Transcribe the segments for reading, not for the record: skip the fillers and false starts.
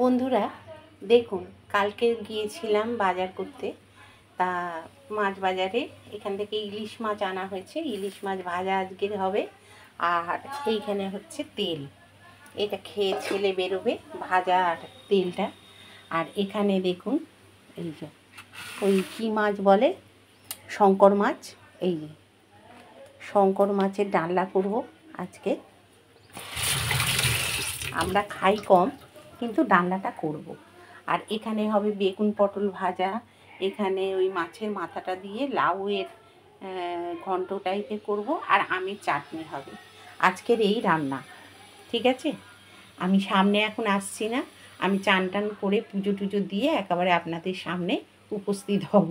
বন্ধুরা দেখুন, কালকে গিয়েছিলাম বাজার করতে। তা মাছ বাজারে এখান থেকে ইলিশ মাছ আনা হয়েছে। ইলিশ মাছ ভাজা আজকের হবে। আর এইখানে হচ্ছে তেল, এটা খেয়ে ছেলে বেরোবে, ভাজা আর তেলটা। আর এখানে দেখুন, এই যে ওই কী মাছ বলে, শঙ্কর মাছ। এই যে শঙ্কর মাছের ডালনা করব আজকে। আমরা খাই কম, কিন্তু ডালনাটা করব। আর এখানে হবে বেগুন পটল ভাজা। এখানে ওই মাছের মাথাটা দিয়ে লাউয়ের ঘন্ট টাইপের করব। আর আমের চাটনি হবে আজকের এই রান্না। ঠিক আছে, আমি সামনে এখন আসছি না, আমি চান টান করে পুজো টুজো দিয়ে একেবারে আপনাদের সামনে উপস্থিত হব,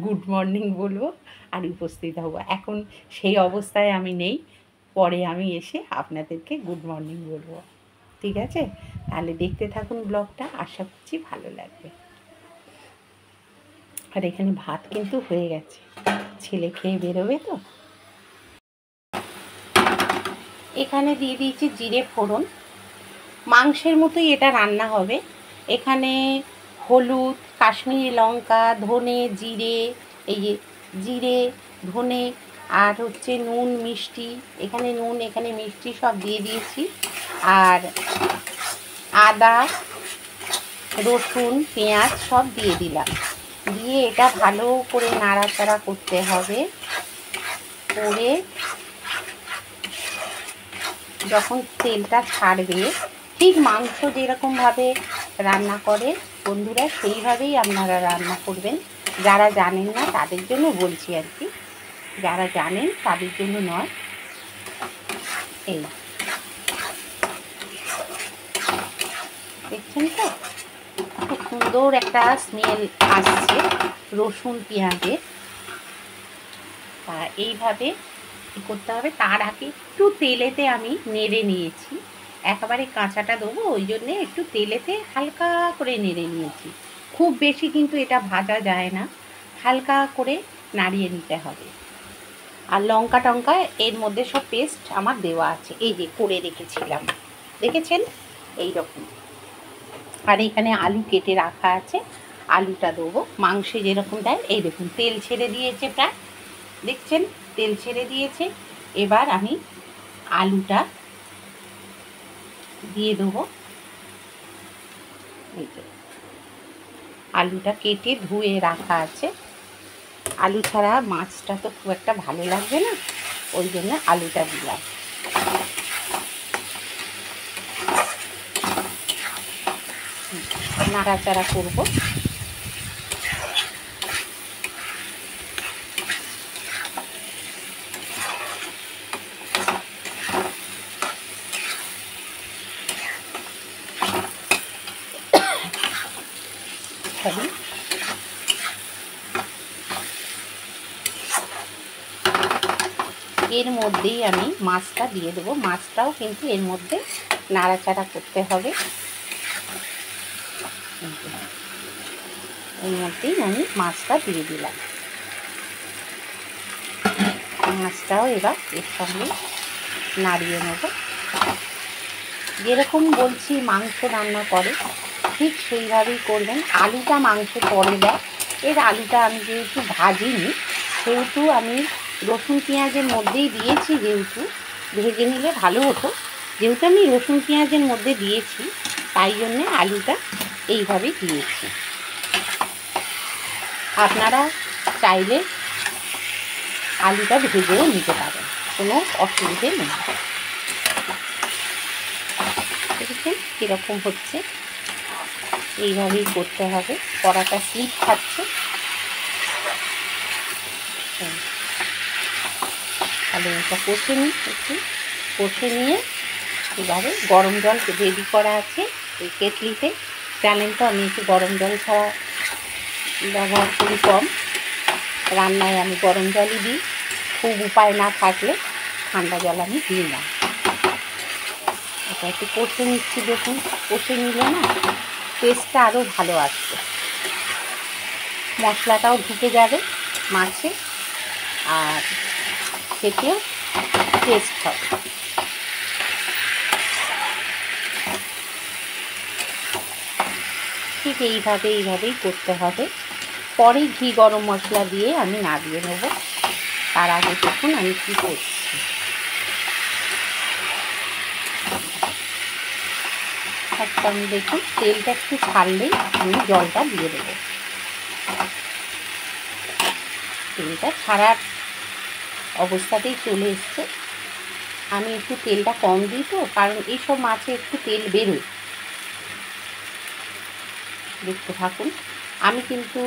গুড মর্নিং বলবো আর উপস্থিত হব। এখন সেই অবস্থায় আমি নেই, পরে আমি এসে আপনাদেরকে গুড মর্নিং বলবো। ঠিক আছে, তাহলে দেখতে থাকুন ব্লগটা, আশা করছি ভালো লাগবে। আর এখানে ভাত কিন্তু হয়ে গেছে, ছেলে খেয়ে বেরোবে তো। এখানে দিয়ে দিয়েছি জিরে ফোড়ন, মাংসের মতোই এটা রান্না হবে। এখানে হলুদ, কাশ্মীরি লঙ্কা, ধনে, জিরে, এই যে জিরে, ধনে, আর হচ্ছে নুন, মিষ্টি, এখানে নুন এখানে মিষ্টি সব দিয়ে দিয়েছি। আর আদা, রসুন, পেঁয়াজ সব দিয়ে দিলাম। দিয়ে এটা ভালো করে নাড়াচাড়া করতে হবে। করে যখন তেলটা ছাড়বে, ঠিক মাংস যেরকমভাবে রান্না করে বন্ধুরা, সেইভাবেই আপনারা রান্না করবেন। যারা জানেন না তাদের জন্য বলছি আর কি, যারা জানেন তাদের জন্য নয়। এই দেখছেন তো, খুব সুন্দর একটা স্মেল আসছে রসুন পেঁয়াজের। তা এইভাবে করতে হবে। তার আগে একটু তেলেতে আমি নেড়ে নিয়েছি, একেবারে কাঁচাটা দেবো ওই জন্যে একটু তেলেতে হালকা করে নেড়ে নিয়েছি। খুব বেশি কিন্তু এটা ভাজা যায় না, হালকা করে নাড়িয়ে নিতে হবে। আর লঙ্কা টঙ্কা এর মধ্যে সব পেস্ট আমার দেওয়া আছে, এই যে করে রেখেছিলাম, দেখেছেন এই রকম। আর এখানে আলু কেটে রাখা আছে, আলুটা দেবো মাংসে যেরকম দেয়। এই দেখুন তেল ছেড়ে দিয়েছে প্রায়, দেখছেন তেল ছেড়ে দিয়েছে। এবার আমি আলুটা দিয়ে দেবো। এই যে আলুটা কেটে ধুয়ে রাখা আছে। আলু ছাড়া মাছটা তো খুব একটা ভালো লাগবে না, ওই জন্য আলুটা দিলাম। নাড়াচাড়া করবো। এর মধ্যেই আমি মাছটা দিয়ে দেবো। মাছটাও কিন্তু এর মধ্যে নাড়াচাড়া করতে হবে। এর মধ্যেই আমি মাছটা দিয়ে দিলাম। মাছটাও এবার এর সঙ্গে নাড়িয়ে নেব। যেরকম বলছি মাংস রান্না করে ঠিক সেইভাবেই করবেন। আলুটা মাংসে পরে দেয়, এর আলুটা আমি যেহেতু ভাজিনি, সেহেতু আমি রসুন পেঁয়াজের মধ্যেই দিয়েছি। যেহেতু ভেজে নিলে ভালো হতো, যেহেতু আমি রসুন পেঁয়াজের মধ্যে দিয়েছি তাই জন্যে আলুটা এইভাবেই দিয়েছি। আপনারা চাইলে আলুটা ভেজেও নিতে পারেন, কোনো অসুবিধে নেই। দেখেছেন কীরকম হচ্ছে, এইভাবেই করতে হবে। কড়াটা স্লিপ খাচ্ছে, তাহলে এটা কষে নিই। একটু কষে নিয়ে এবারে গরম জল রেডি করা আছে এই কেটলিতে। জানেন তো আমি একটু গরম জল ছাড়া ব্যবহার করি কম, রান্নায় আমি গরম জলই দিই। খুব উপায় না থাকলে ঠান্ডা জল আমি দিই না। এটা একটু কষে নিচ্ছি। দেখুন কষে নিলে না টেস্টটা আরও ভালো আসবে, মশলাটাও ঢুকে যাবে মাছে, আর খেতেও টেস্ট হবে। ঠিক এইভাবেই করতে হবে। পরে ঘি গরম মশলা দিয়ে আমি নামিয়ে নেব। তার আগে দেখুন আমি কী করছি। আমি দেখুন তেলটা একটু ছাড়লেই আমি জলটা দিয়ে দেবো। তেলটা ছাড়ার অবস্থাতেই চলে এসছে। আমি একটু তেলটা কম দিই তো, কারণ এইসব মাছে একটু তেল বেরোয়। দেখতে থাকুন, আমি কিন্তু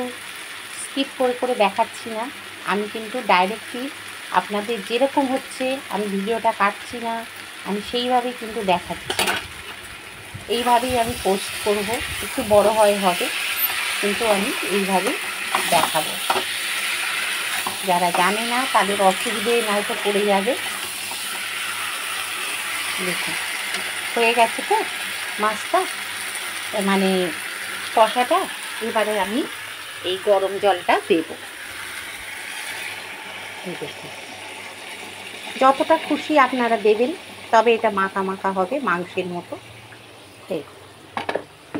স্কিপ করে দেখাচ্ছি না। আমি কিন্তু ডাইরেক্টলি আপনাদের যেরকম হচ্ছে আমি ভিডিওটা কাটছি না, আমি সেইভাবেই কিন্তু দেখাচ্ছি। এইভাবেই আমি পোস্ট করব, একটু বড় হবে, কিন্তু আমি এইভাবে দেখাবো। যারা জানে না তাদের অসুবিধে নয়তো পড়ে যাবে। দেখুন হয়ে গেছে তো মাছটা, মানে কষাটা। এবারে আমি এই গরম জলটা দেব। দেখুন যতটা খুশি আপনারা দেবেন, তবে এটা মাখা মাখা হবে, মাংসের মতো।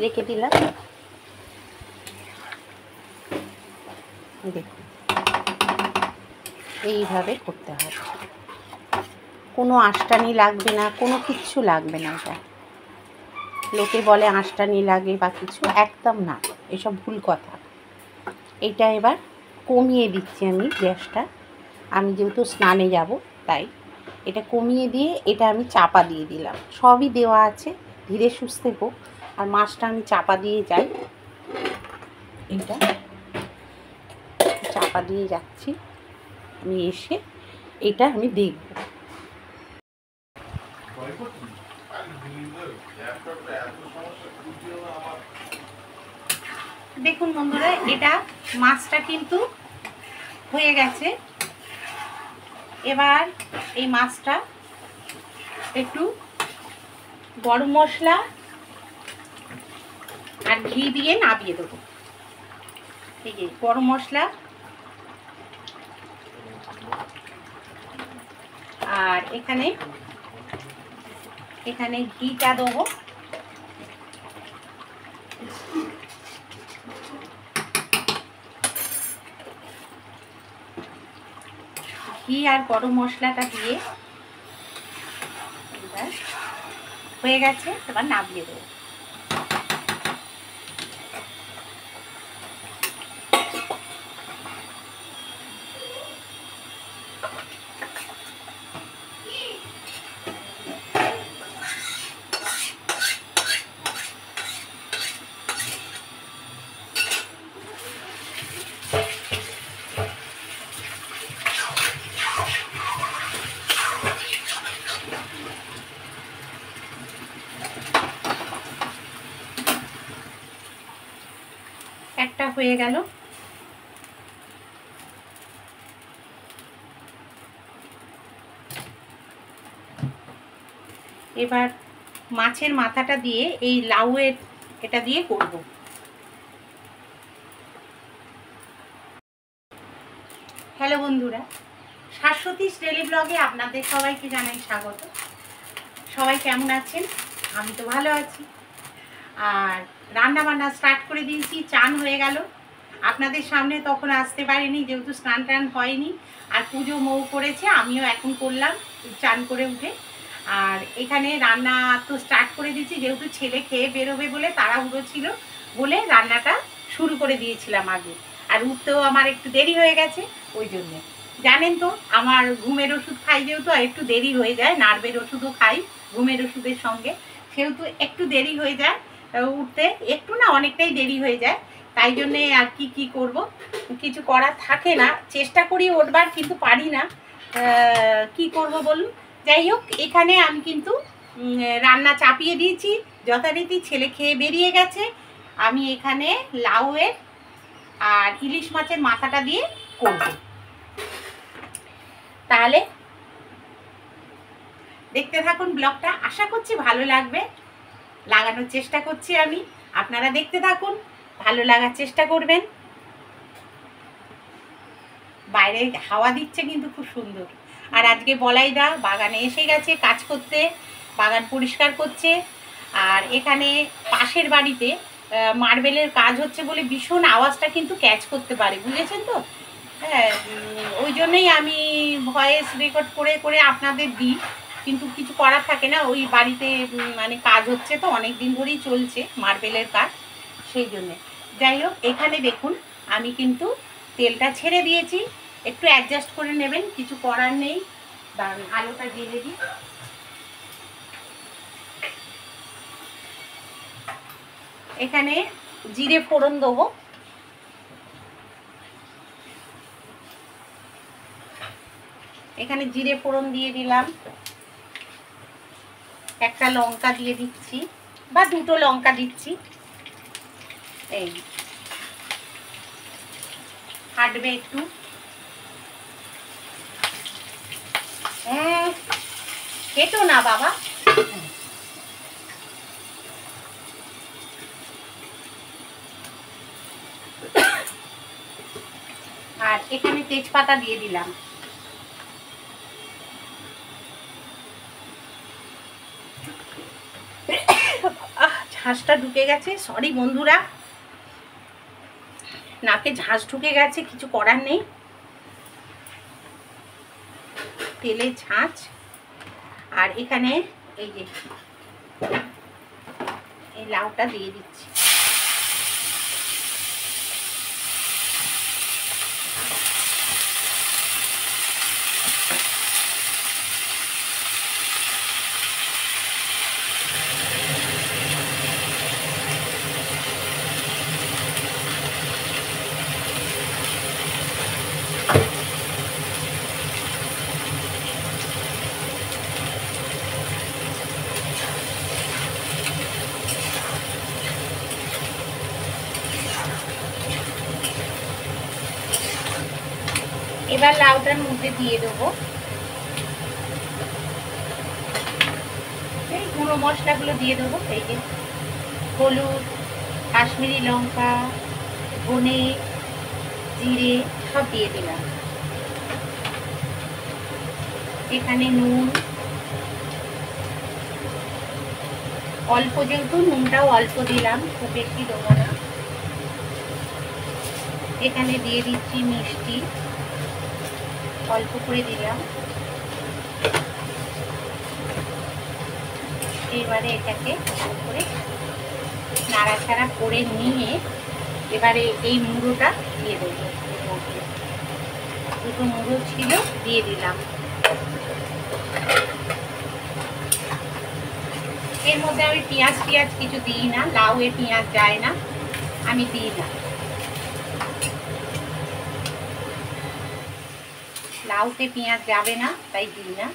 রেখে দিলাম। দেখুন এইভাবে করতে হবে, কোনো আঁশটানি লাগবে না, কোনো কিচ্ছু লাগবে না। এটা লোকে বলে আঁশটানি লাগে বা কিছু, একদম না, এসব ভুল কথা। এটা এবার কমিয়ে দিচ্ছি আমি গ্যাসটা। আমি যেহেতু স্নানে যাব তাই এটা কমিয়ে দিয়ে এটা আমি চাপা দিয়ে দিলাম। সবই দেওয়া আছে, ধীরে সুস্থে হোক। আর মাছটা আমি চাপা দিয়ে যাই, এটা চাপা দিয়ে যাচ্ছি। আমি এসে এটা আমি দেখব। দেখুন বন্ধুরা, এটা মাছটা কিন্তু হয়ে গেছে। এবার এই মাছটা একটু গরম মশলা আর ঘি দিয়ে নামিয়ে দেবো। এই যে গরম মশলা আর এখানে ঘিটা দেবো। ঘি আর গরম মশলাটা দিয়ে হয়ে গেছে, এবার নামিয়ে দেবো। একটা হয়ে গেল। এবার মাছের মাথাটা দিয়ে এই লাউয়ের এটা দিয়ে করব। হ্যালো বন্ধুরা, শাশ্বতীশ ডেলি ব্লগে আপনাদের সবাইকে জানাই স্বাগত। সবাই কেমন আছেন? আমি তো ভালো আছি। আর রান্না বান্না স্টার্ট করে দিয়েছি, চান হয়ে গেল। আপনাদের সামনে তখন আসতে পারিনি, যেহেতু স্নান টান হয়নি। আর পুজো মৌ করেছে, আমিও এখন করলাম চান করে উঠে। আর এখানে রান্না তো স্টার্ট করে দিয়েছি, যেহেতু ছেলে খেয়ে বেরোবে বলে তাড়াহুড়ো ছিল বলে রান্নাটা শুরু করে দিয়েছিলাম আগে। আর উঠতেও আমার একটু দেরি হয়ে গেছে, ওই জন্যে। জানেন তো আমার ঘুমের ওষুধ খাই, যেহেতু একটু দেরি হয়ে যায়। নার্ভের ওষুধও খাই ঘুমের ওষুধের সঙ্গে, সেহেতু একটু দেরি হয়ে যায় উঠতে, একটু না অনেকটাই দেরি হয়ে যায়। তাই জন্যে আর কি করব, কিছু করার থাকে না। চেষ্টা করি উঠবার, কিন্তু পারি না। কি করব বলুন। যাই হোক, এখানে আমি কিন্তু রান্না চাপিয়ে দিয়েছি যথারীতি। ছেলে খেয়ে বেরিয়ে গেছে। আমি এখানে লাউয়ের আর ইলিশ মাছের মাথাটা দিয়ে করব। তাহলে দেখতে থাকুন ব্লগটা, আশা করছি ভালো লাগবে। লাগানোর চেষ্টা করছি আমি, আপনারা দেখতে থাকুন, ভালো লাগার চেষ্টা করবেন। বাইরে হাওয়া দিচ্ছে কিন্তু খুব সুন্দর। আর আজকে বলাইদা বাগানে এসে গেছে কাজ করতে, বাগান পরিষ্কার করছে। আর এখানে পাশের বাড়িতে মার্বেলের কাজ হচ্ছে বলে ভীষণ আওয়াজটা কিন্তু ক্যাচ করতে পারে, বুঝেছেন তো? হ্যাঁ, ওই জন্যই আমি ভয়েস রেকর্ড করে করে আপনাদের দিই, কিন্তু কিছু করার থাকে না, ওই বাড়িতে মানে কাজ হচ্ছে তো অনেক দিন ধরেই চলছে মার্বেলের কাজ, সেই জন্যে। যাই হোক, এখানে দেখুন আমি কিন্তু তেলটা ছেড়ে দিয়েছি, একটু অ্যাডজাস্ট করে নেবেন, কিছু করার নেই। দাঁড়ান আলুটা ঢেলে দিই। এখানে জিরে ফোড়ন দেবো, এখানে জিরে ফোড়ন দিয়ে দিলাম, একটা লঙ্কা দিয়ে দিচ্ছি বা দুটো লঙ্কা দিচ্ছি, এই ফাটবে একটু। হ্যাঁ, কেটো না বাবা। আর এখানে তেজপাতা দিয়ে দিলাম। ঝাঁসটা ঢুকে গেছে, সরি বন্ধুরা, নাকে ঝাঁস ঢুকে গেছে, কিছু করার নেই, তেলে ঝাঁঝ। আর এখানে এই যে এই লাউটা দিয়ে দিচ্ছি। এবার লাউটার মধ্যে দিয়ে দেবো এই গুঁড়ো মশলাগুলো দিয়ে দেবো, এই যে হলুদ, কাশ্মীরি লঙ্কা, ধনে, জিরে সব দিয়ে দিলাম। এখানে নুন অল্প, যেহেতু নুনটাও অল্প দিলাম, খুব বেশি দেবো না। এখানে দিয়ে দিচ্ছি মিষ্টি, অল্প করে দিলাম। এবারে এটাকে ভালো করে নাড়াচাড়া করে নিয়ে এবারে এই মুড়োটা দিয়ে দেবো। দুটো মুড়ো ছিল, দিয়ে দিলাম। এর মধ্যে আমি পেঁয়াজ কিছু দিই না, লাউ এ পেঁয়াজ যায় না, আমি দিই না, লাউতে পেঁয়াজ যাবে না, তাই দিই না,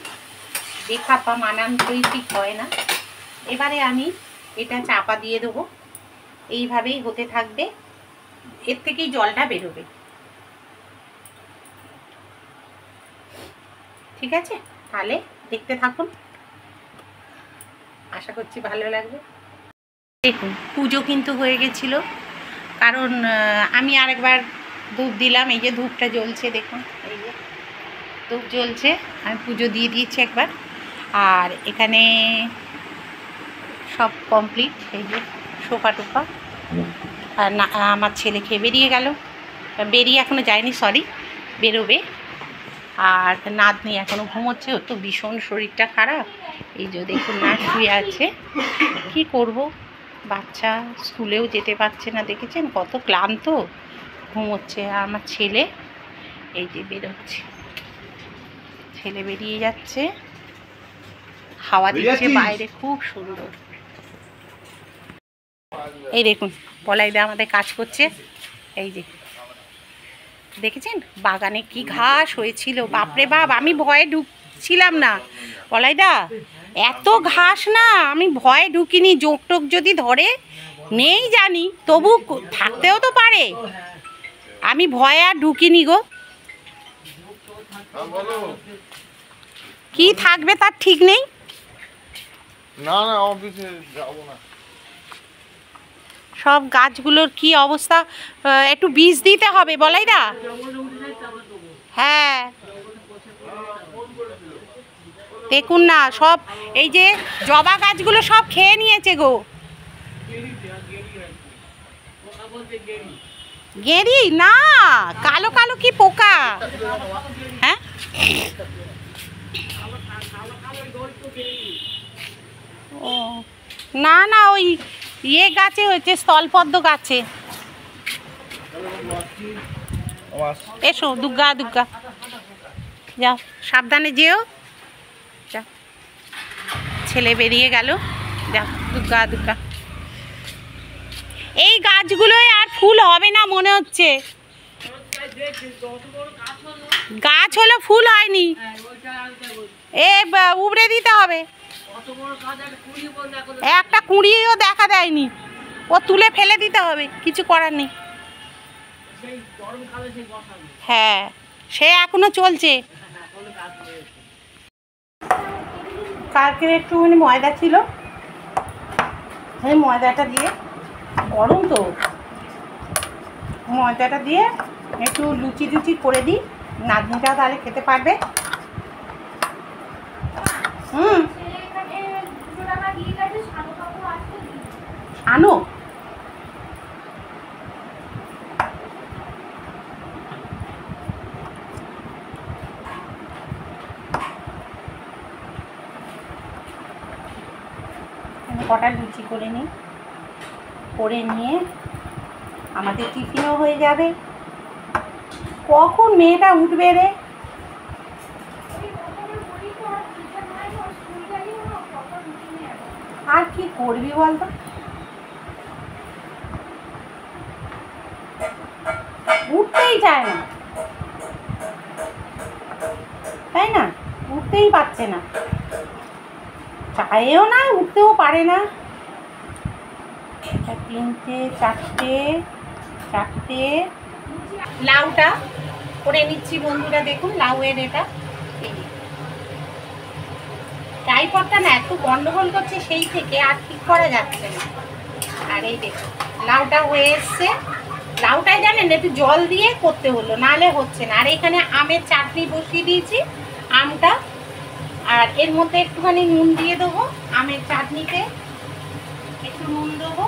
দেখা পা মানানসই ঠিক হয় না। এবারে আমি এটা চাপা দিয়ে দেবো, এইভাবেই হতে থাকবে, এর থেকেই জলটা বেরোবে, ঠিক আছে? তাহলে দেখতে থাকুন, আশা করছি ভালো লাগবে। দেখুন পুজো কিন্তু হয়ে গেছিল, কারণ আমি আরেকবার ধূপ দিলাম, এই যে ধূপটা জ্বলছে, দেখুন এই যে ধূপ জ্বলছে, আমি পুজো দিয়ে দিয়েছি একবার। আর এখানে সব কমপ্লিট, এই যে সোফা টোফা। আর না, আমার ছেলে খেয়ে বেরিয়ে গেল, বেরিয়ে এখনও যায়নি, সরি, বেরোবে। আর নাতনি এখনও ঘুমোচ্ছে, ওর তো ভীষণ শরীরটা খারাপ, এই যে দেখুন না শুয়ে আছে। কি করব, বাচ্চা স্কুলেও যেতে পারছে না, দেখেছেন কত ক্লান্ত, ঘুমোচ্ছে। আর আমার ছেলে এই যে বেরোচ্ছে, ছেলে বেরিয়ে যাচ্ছে, হাওয়া দিচ্ছে বাইরে, খুব সুন্দর। এই দেখুন পলাইদা আমাদের কাজ করছে, এই যে দেখেছেন বাগানে কি ঘাস হয়েছিল, বাপরে বাপ, আমি ভয়ে ঢুকছিলাম না পলাইদা, এত ঘাস না, আমি ভয়ে ঢুকিনি, জোক টোক যদি ধরে নেই জানি, তবু থাকতেও তো পারে, আমি ভয়ে আর ঢুকিনি গো। কি থাকবে তার ঠিক নেই। না না অফিসে যাব না। সব গাছগুলোর কি অবস্থা, একটু বীজ দিতে হবে বলাইদা। হ্যাঁ দেখুন না, সব এই যে জবা গাছগুলো সব খেয়ে নিয়েছে গো। গেরি না, কালো কালো কি পোকা? হ্যাঁ, ও না না, ওই ইয়ে গাছে হয়েছে, স্থলপদ্ম গাছে। এসো, দুর্গা দুর্গা, যাও সাবধানে যেও। যা, ছেলে বেরিয়ে গেল, যা দুর্গা দুর্গা। এই গাছগুলোয় আর ফুল হবে না মনে হচ্ছে। গাছ হলো, ফুল হয়নি, এ উবড়ে দিতে হবে। একটা কুঁড়িও দেখা দেয়নি, ও তুলে ফেলে দিতে হবে, কিছু করার নেই। হ্যাঁ, সে এখনো চলছে। কালকে একটুখানি ময়দা ছিল, এই ময়দাটা দিয়ে, গরম তো, ময়দাটা দিয়ে একটু লুচি টুচি করে দিই, নাতনিটা তাহলে খেতে পারবে। আনো, কটা লুচি করে নিই, করে নিয়ে আমাদের টিফিনও হয়ে যাবে। কখন মেয়েটা উঠবে রে? আর কি করবি বলতো, উঠতেই চায় না, তাই না? উঠতেই পারছে না, চায়েও না, উঠতেও পারে না। তিনটে, চারটে, চারটে। লাউটা করে নিচ্ছি বন্ধুরা, দেখুন লাউয়ের এটা, টাইফয়েডটা না একটু গন্ডগোল করছে সেই থেকে, আর ঠিক করা যাচ্ছে না। আর এই দেখুন লাউটা হয়ে এসছে। লাউটাই জানেন একটু জল দিয়ে করতে হলো, নাহলে হচ্ছে না। আর এখানে আমের চাটনি বসিয়ে দিয়েছি, আমটা, আর এর মধ্যে একটুখানি নুন দিয়ে দেবো, আমের চাটনিতে একটু নুন দেবো,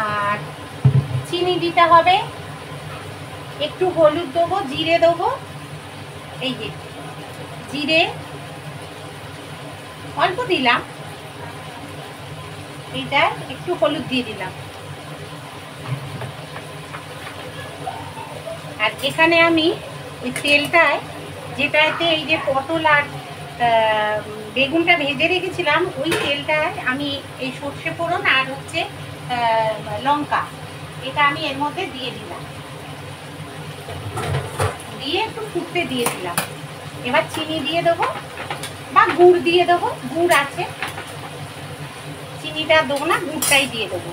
আর চিনি দিতে হবে, একটু হলুদ দেবো, জিরে দেবো, এই যে জিরে অল্প দিলাম, এইটা একটু হলুদ দিয়ে দিলাম। আর এখানে আমি ওই তেলটায়, যেটাতে এই যে পটল আর বেগুনটা ভেজে রেখেছিলাম, ওই তেলটায় আমি এই সর্ষে ফোড়ন আর হচ্ছে লঙ্কা, এটা আমি এর মধ্যে দিয়ে দিলাম, দিয়ে একটু ফুটতে দিয়ে দিলাম। এবার চিনি দিয়ে দেবো বা গুড় দিয়ে দেবো, গুড় আছে, চিনিটা দেবো না, গুড়টাই দিয়ে দেবো।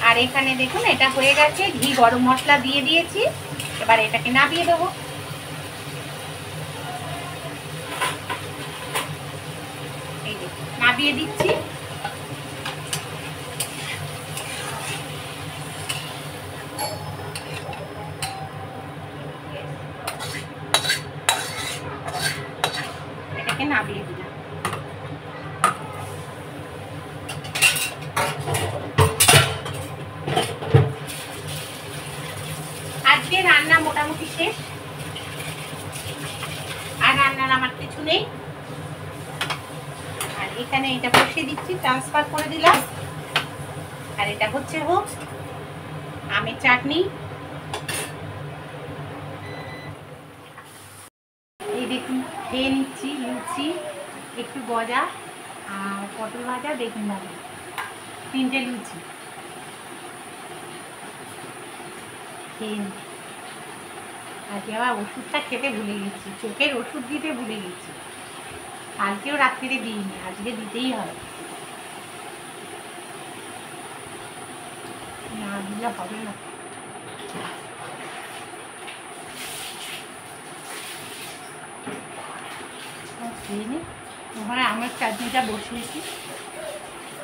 আর এখানে দেখুন এটা হয়ে গেছে, ঘি গরম মশলা দিয়ে দিয়েছি, এবার এটাকে নামিয়ে দেবো। এই যে নামিয়ে দিচ্ছি। এটাকে নামিয়ে দিলাম। আজকে রান্না মোটামুটি শেষ, আর রান্নার আমার কিছু নেই। আর এখানে এটা বসিয়ে দিচ্ছি, ট্রান্সফার করে দিলাম। আর এটা হচ্ছে হোক আমের চাটনি। এই দেখুন খেয়ে নিচ্ছি, লুচি, একটু গজা, আর পটল ভাজা, বেগুন ভাজা, 3টে লুচি খেয়ে নিচ্ছি। আজকে আবার ওষুধটা খেতে ভুলে গেছি, চোখের ওষুধ দিতে ভুলে গেছি। কালকেও রাত্রিরে দিইনি, আজকে দিতেই হবে, না দিলে হবে না। ওখানে আমার চাটনিটা বসিয়েছি,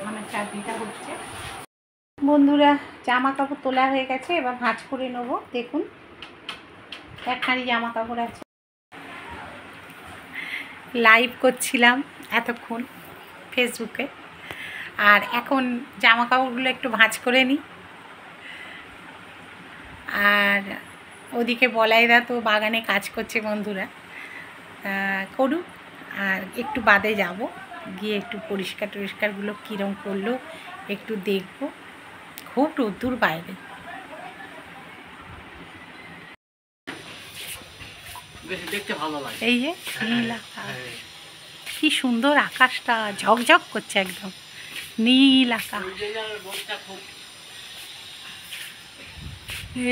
আমার চাটনিটা হচ্ছে। বন্ধুরা জামা কাপড় তোলা হয়ে গেছে, এবার ভাঁজ করে নেবো। দেখুন একখানি জামা কাপড় আছে। লাইভ করছিলাম এতক্ষণ ফেসবুকে, আর এখন জামা কাপড়গুলো একটু ভাঁজ করে নিই। আর ওদিকে বলাইদা তো বাগানে কাজ করছে বন্ধুরা, করুক। আর একটু বাদে যাব, গিয়ে একটু পরিষ্কার টরিষ্কারগুলো কীরকম করলো একটু দেখব। খুব রোদ্দুর বাইরে। দেখতে ভালো লাগে। এই যে নীল আকাশ, কি সুন্দর আকাশটা ঝকঝক করছে, একদম নীল আকাশ।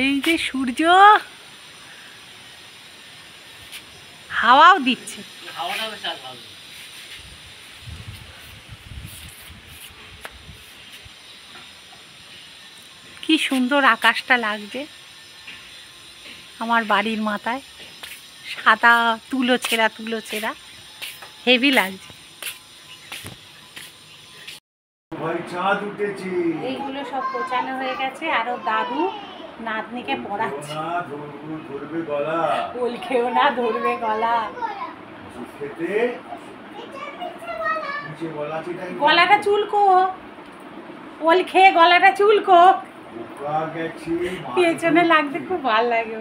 এই যে সূর্য, হাওয়াও দিচ্ছে। কি সুন্দর আকাশটা লাগছে আমার বাড়ির মাথায়, সাদা তুলো ছেঁড়া হেভি লাগছে। এইগুলো সব গোছানো হয়ে গেছে। আরো দাদু নাতনিকে পড়াচ্ছে। ওল খেও না, ধরবে গলা। গলাটা চুলকো, ওল খেয়ে গলাটা চুলকো। পেছনে লাগতে খুব ভালো লাগে।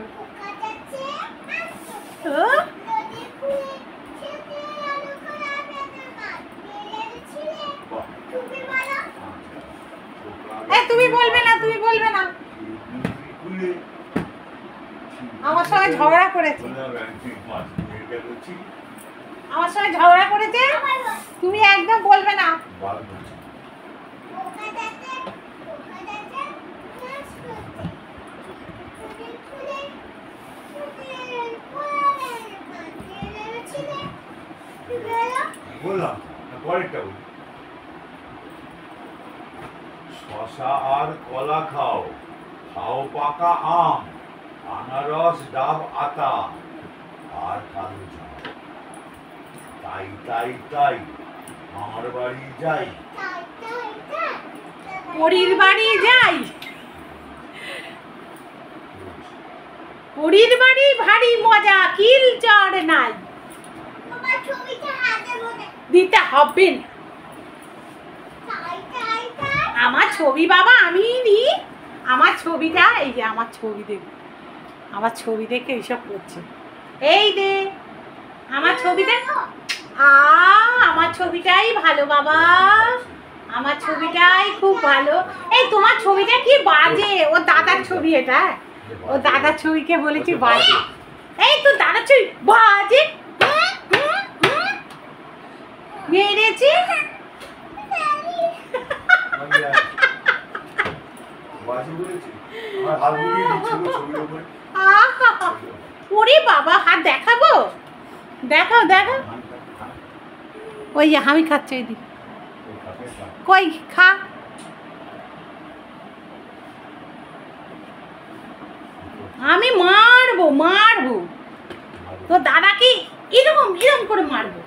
তুমি বলবে না, তুমি বলবে না। আমার সঙ্গে ঝগড়া করেছে, আমার সঙ্গে ঝগড়া করেছে, তুমি একদম বলবে না। শশা আর কলা খাও, খাও পাকা আম, আনারস ডাব আতা আর কালো জাম। তাই তাই তাই আমার বাড়ি যাই, পরীর বাড়ি যাই, পরীর বাড়ি ভারী মজা, কিল চড় নাই। দিতে হবে না আমার ছবি, বাবা আমি নি। আমার ছবিটা, এই যে আমার ছবি দেখো, আমার ছবি দেখে এইসব করছে। এই দে আমার ছবি দেখো। আমার ছবিটাই ভালো বাবা, আমার ছবিটাই খুব ভালো। এই তোমার ছবিটা কি বাজে, ও দাদার ছবি এটা, ও দাদার ছবিকে বলেছি বাজে। এই তো দাদার ছবি বাজে মেরেছি। ওরে বাবা, হাত দেখাবো, দেখাও দেখাও। ওই যে আমি খাচ্ছি, ওই দিক কই খা। আমি মারবো মারবো তো দাদাকে, এরকম এরকম করে মারবো।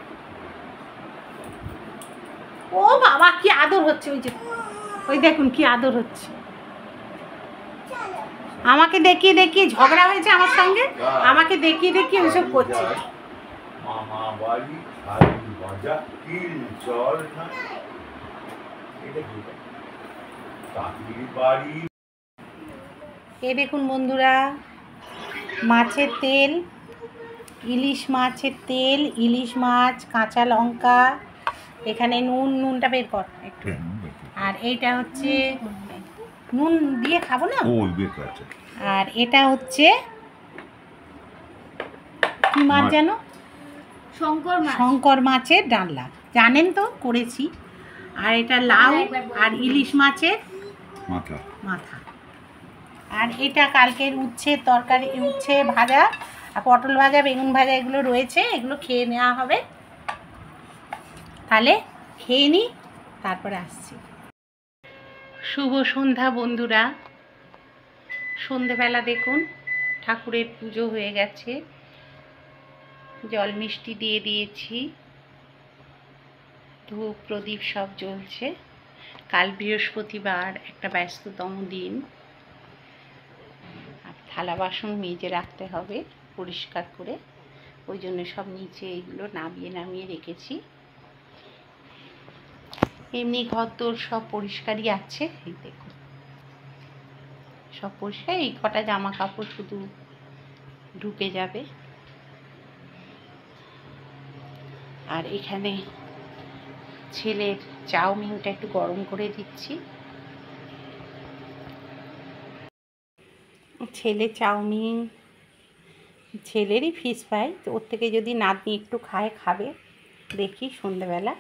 ও বাবা কি আদর হচ্ছে, ওই যে ওই দেখুন কি আদর হচ্ছে। আমাকে দেখিয়ে দেখিয়ে ঝগড়া হয়েছে আমার সঙ্গে, আমাকে দেখিয়ে দেখিয়ে ওইসব করছে। মামা বাড়ি খালি ভাজা, কিল চড় না। বাড়ি। এই দেখুন বন্ধুরা, মাছের তেল, ইলিশ মাছের তেল, ইলিশ মাছ, কাঁচা লঙ্কা, এখানে নুনটা বের কর একটু। আর এইটা হচ্ছে নুন দিয়ে খাবো না। আর এটা হচ্ছে কি মাছ যেন, শঙ্কর মাছের ডালনা, জানেন তো, করেছি। আর এটা লাউ আর ইলিশ মাছের মাথা। আর এটা কালকের উচ্ছের তরকারি, উচ্ছে ভাজা আর পটল ভাজা, বেগুন ভাজা, এগুলো রয়েছে, এগুলো খেয়ে নেওয়া হবে। তাহলে খেয়ে নিই, তারপরে আসছি। শুভ সন্ধ্যা বন্ধুরা। সন্ধেবেলা দেখুন ঠাকুরের পুজো হয়ে গেছে, জল মিষ্টি দিয়ে দিয়েছি, ধূপ প্রদীপ সব জ্বলছে। কাল বৃহস্পতিবার, একটা ব্যস্ততম দিন। আর থালা বাসন মেজে রাখতে হবে পরিষ্কার করে, ওই জন্য সব নিচে এইগুলো নামিয়ে নামিয়ে রেখেছি। এমনি ঘর তোর সব পরিষ্কারই আছে, এই দেখুন সব পরিষ্কার। এই কটা জামা কাপড় শুধু ঢুকে যাবে। আর এখানে ছেলের চাউমিনটা একটু গরম করে দিচ্ছি। ছেলে চাউমিন, ছেলেরই ফিশ ফ্রাই, তো ওর থেকে যদি নাতনি একটু খাবে দেখি সন্ধ্যেবেলা।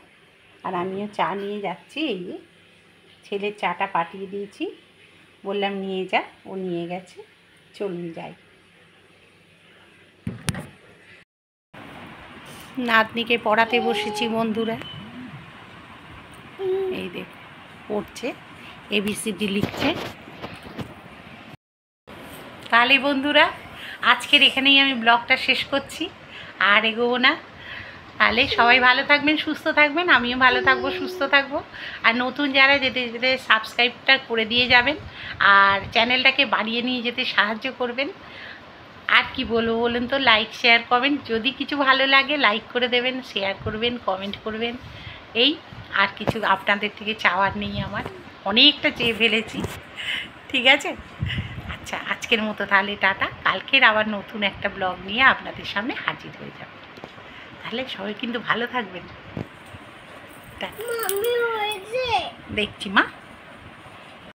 আর আমিও চা নিয়ে যাচ্ছি। এই যে ছেলের চাটা পাঠিয়ে দিয়েছি, বললাম নিয়ে যা, ও নিয়ে গেছে। চলুন যাই। নাতনিকে পড়াতে বসেছি বন্ধুরা, এই দেখ পড়ছে, ABCD লিখছে। তাহলে বন্ধুরা আজকের এখানেই আমি ব্লগটা শেষ করছি, আর এগোবো না। তাহলে সবাই ভালো থাকবেন, সুস্থ থাকবেন, আমিও ভালো থাকবো, সুস্থ থাকবো। আর নতুন যারা যেতে যেতে সাবস্ক্রাইবটা করে দিয়ে যাবেন, আর চ্যানেলটাকে বাড়িয়ে নিয়ে যেতে সাহায্য করবেন। আর কি বলবো বলুন তো, লাইক শেয়ার কমেন্ট, যদি কিছু ভালো লাগে লাইক করে দেবেন, শেয়ার করবেন, কমেন্ট করবেন। এই আর কিছু আপনাদের থেকে চাওয়ার নেই আমার, অনেকটা চেয়ে ফেলেছি। ঠিক আছে, আচ্ছা আজকের মতো তাহলে টাটা। কালকের আবার নতুন একটা ব্লগ নিয়ে আপনাদের সামনে হাজির হয়ে যাবে। তাহলে সবাই কিন্তু ভালো থাকবেন। দেখছি মা।